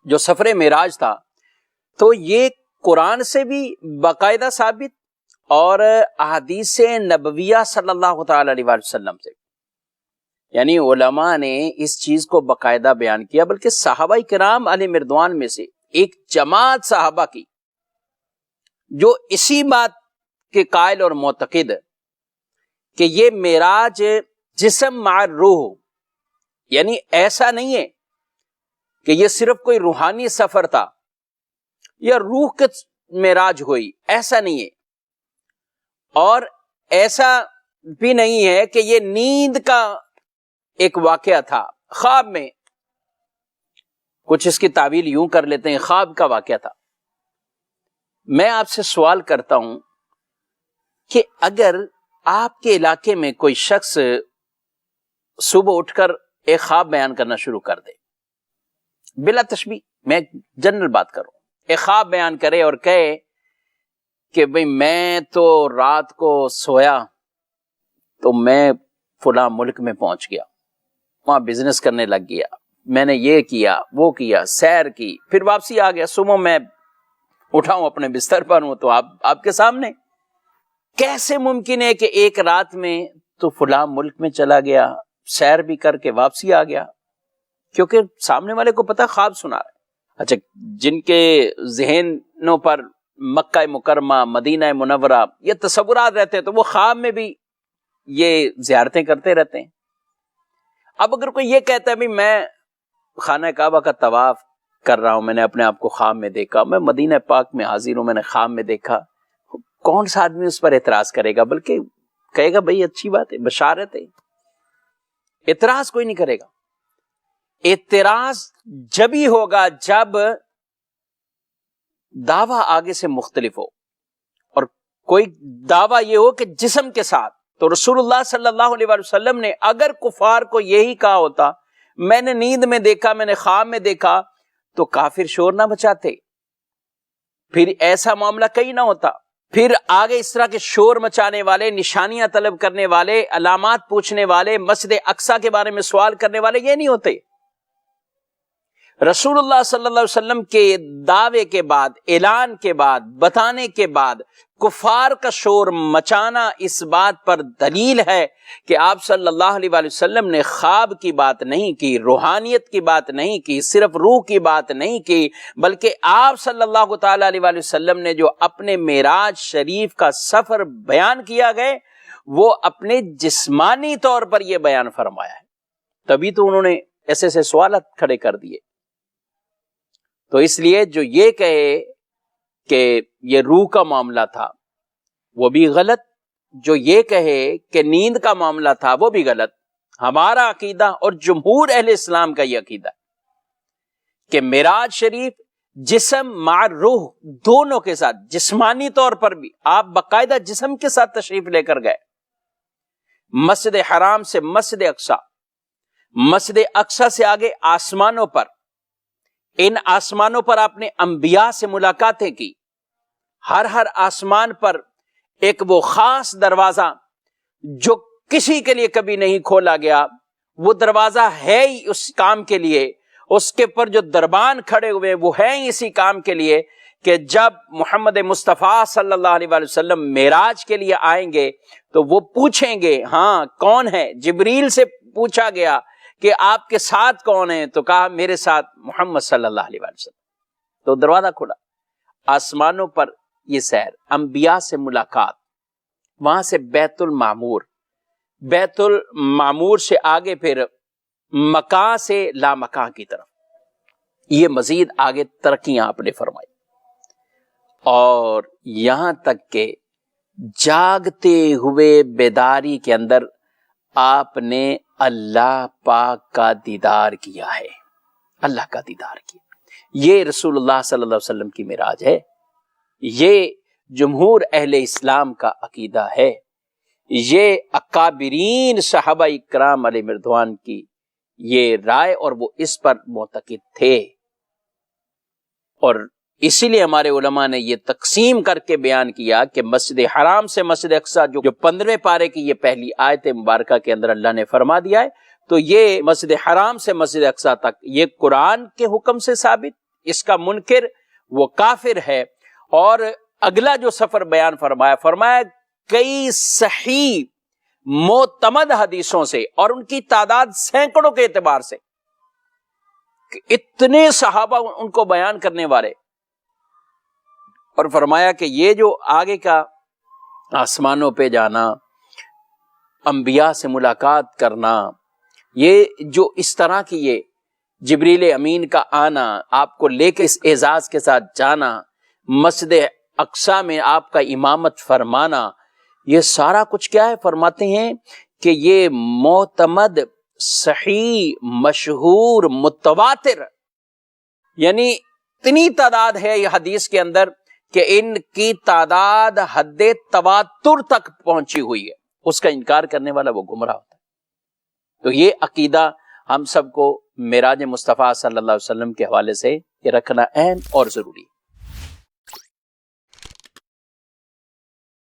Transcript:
جو سفر معراج تھا، تو یہ قرآن سے بھی باقاعدہ ثابت اور احادیث نبویہ صلی اللہ تعالی علیہ وسلم سے، یعنی علماء نے اس چیز کو باقاعدہ بیان کیا، بلکہ صحابہ کرام علیہ مردوان میں سے ایک جماعت صحابہ کی جو اسی بات کے قائل اور معتقد کہ یہ معراج جسم مع روح، یعنی ایسا نہیں ہے کہ یہ صرف کوئی روحانی سفر تھا یا روح کے معراج ہوئی، ایسا نہیں ہے، اور ایسا بھی نہیں ہے کہ یہ نیند کا ایک واقعہ تھا، خواب میں، کچھ اس کی تعویل یوں کر لیتے ہیں خواب کا واقعہ تھا۔ میں آپ سے سوال کرتا ہوں کہ اگر آپ کے علاقے میں کوئی شخص صبح اٹھ کر ایک خواب بیان کرنا شروع کر دے، بلا تشبیہ، میں جنرل بات کروں، ایک خواب بیان کرے اور کہے کہ بھئی میں تو رات کو سویا تو میں فلاں ملک میں پہنچ گیا، وہاں بزنس کرنے لگ گیا، میں نے یہ کیا وہ کیا، سیر کی، پھر واپسی آ گیا، صبح میں اٹھاؤں اپنے بستر پر ہوں تو آپ کے سامنے۔ کیسے ممکن ہے کہ ایک رات میں تو فلاں ملک میں چلا گیا، سیر بھی کر کے واپسی آ گیا؟ کیونکہ سامنے والے کو پتا خواب سنا رہا ہے۔ اچھا، جن کے ذہنوں پر مکہ مکرمہ، مدینہ منورہ یہ تصورات رہتے ہیں تو وہ خواب میں بھی یہ زیارتیں کرتے رہتے ہیں۔ اب اگر کوئی یہ کہتا ہے بھی میں خانہ کعبہ کا طواف کر رہا ہوں، میں نے اپنے آپ کو خواب میں دیکھا، میں مدینہ پاک میں حاضر ہوں، میں نے خواب میں دیکھا، کون سا آدمی اس پر اعتراض کرے گا؟ بلکہ کہے گا بھئی اچھی بات ہے، بشارت ہے، اعتراض کوئی نہیں کرے گا۔ اعتراض جب ہی ہوگا جب دعویٰ آگے سے مختلف ہو، اور کوئی دعویٰ یہ ہو کہ جسم کے ساتھ۔ تو رسول اللہ صلی اللہ علیہ وسلم نے اگر کفار کو یہی کہا ہوتا میں نے نیند میں دیکھا، میں نے خواب میں دیکھا، تو کافر شور نہ بچاتے، پھر ایسا معاملہ کہیں نہ ہوتا، پھر آگے اس طرح کے شور مچانے والے، نشانیاں طلب کرنے والے، علامات پوچھنے والے، مسجد اقصیٰ کے بارے میں سوال کرنے والے یہ نہیں ہوتے۔ رسول اللہ صلی اللہ علیہ وسلم کے دعوے کے بعد، اعلان کے بعد، بتانے کے بعد کفار کا شور مچانا اس بات پر دلیل ہے کہ آپ صلی اللہ علیہ وسلم نے خواب کی بات نہیں کی، روحانیت کی بات نہیں کی، صرف روح کی بات نہیں کی، بلکہ آپ صلی اللہ تعالی علیہ وسلم نے جو اپنے معراج شریف کا سفر بیان کیا گئے وہ اپنے جسمانی طور پر یہ بیان فرمایا ہے، تبھی تو انہوں نے ایسے ایسے سوالات کھڑے کر دیے۔ تو اس لیے جو یہ کہے کہ یہ روح کا معاملہ تھا وہ بھی غلط، جو یہ کہے کہ نیند کا معاملہ تھا وہ بھی غلط۔ ہمارا عقیدہ اور جمہور اہل اسلام کا یہ عقیدہ ہے کہ معراج شریف جسم مع روح دونوں کے ساتھ، جسمانی طور پر بھی آپ باقاعدہ جسم کے ساتھ تشریف لے کر گئے، مسجد حرام سے مسجد اقصیٰ، مسجد اقصیٰ سے آگے آسمانوں پر، ان آسمانوں پر آپ نے انبیاء سے ملاقاتیں کی، ہر آسمان پر ایک وہ خاص دروازہ جو کسی کے لیے کبھی نہیں کھولا گیا، وہ دروازہ ہے ہی اس کام کے لیے، اس کے پر جو دربان کھڑے ہوئے وہ ہیں ہی اسی کام کے لیے کہ جب محمد مصطفیٰ صلی اللہ علیہ وسلم معراج کے لیے آئیں گے تو وہ پوچھیں گے ہاں کون ہے؟ جبریل سے پوچھا گیا کہ آپ کے ساتھ کون ہیں؟ تو کہا میرے ساتھ محمد صلی اللہ علیہ وسلم۔ تو دروازہ کھلا، آسمانوں پر یہ سیر، انبیاء سے ملاقات، وہاں سے بیت المعمور، بیت المعمور سے آگے پھر مکان سے لا مکان کی طرف، یہ مزید آگے ترقیاں آپ نے فرمائی، اور یہاں تک کہ جاگتے ہوئے بیداری کے اندر آپ نے اللہ پاک کا دیدار کیا ہے، اللہ کا دیدار کیا۔ یہ رسول اللہ صلی اللہ علیہ وسلم کی معراج ہے، یہ جمہور اہل اسلام کا عقیدہ ہے، یہ اکابرین صحابہ اکرام علیہ مردوان کی یہ رائے اور وہ اس پر معتقد تھے، اور اسی لیے ہمارے علماء نے یہ تقسیم کر کے بیان کیا کہ مسجد حرام سے مسجد اقصیٰ جو 15ویں پارے کی یہ پہلی آیت مبارکہ کے اندر اللہ نے فرما دیا ہے، تو یہ مسجد حرام سے مسجد اقصیٰ تک یہ قرآن کے حکم سے ثابت، اس کا منکر وہ کافر ہے۔ اور اگلا جو سفر بیان فرمایا کئی صحیح معتمد حدیثوں سے، اور ان کی تعداد سینکڑوں کے اعتبار سے، کہ اتنے صحابہ ان کو بیان کرنے والے، اور فرمایا کہ یہ جو آگے کا آسمانوں پہ جانا، انبیاء سے ملاقات کرنا، یہ جو اس طرح کی یہ جبریل امین کا آنا، آپ کو لے کے اس اعزاز کے ساتھ جانا، مسجد اقصی میں آپ کا امامت فرمانا، یہ سارا کچھ کیا ہے؟ فرماتے ہیں کہ یہ معتمد، صحیح، مشہور، متواتر، یعنی اتنی تعداد ہے یہ حدیث کے اندر کہ ان کی تعداد حد تواتر تک پہنچی ہوئی ہے، اس کا انکار کرنے والا وہ گمراہ ہوتا ہے۔ تو یہ عقیدہ ہم سب کو معراج مصطفیٰ صلی اللہ علیہ وسلم کے حوالے سے یہ رکھنا اہم اور ضروری ہے۔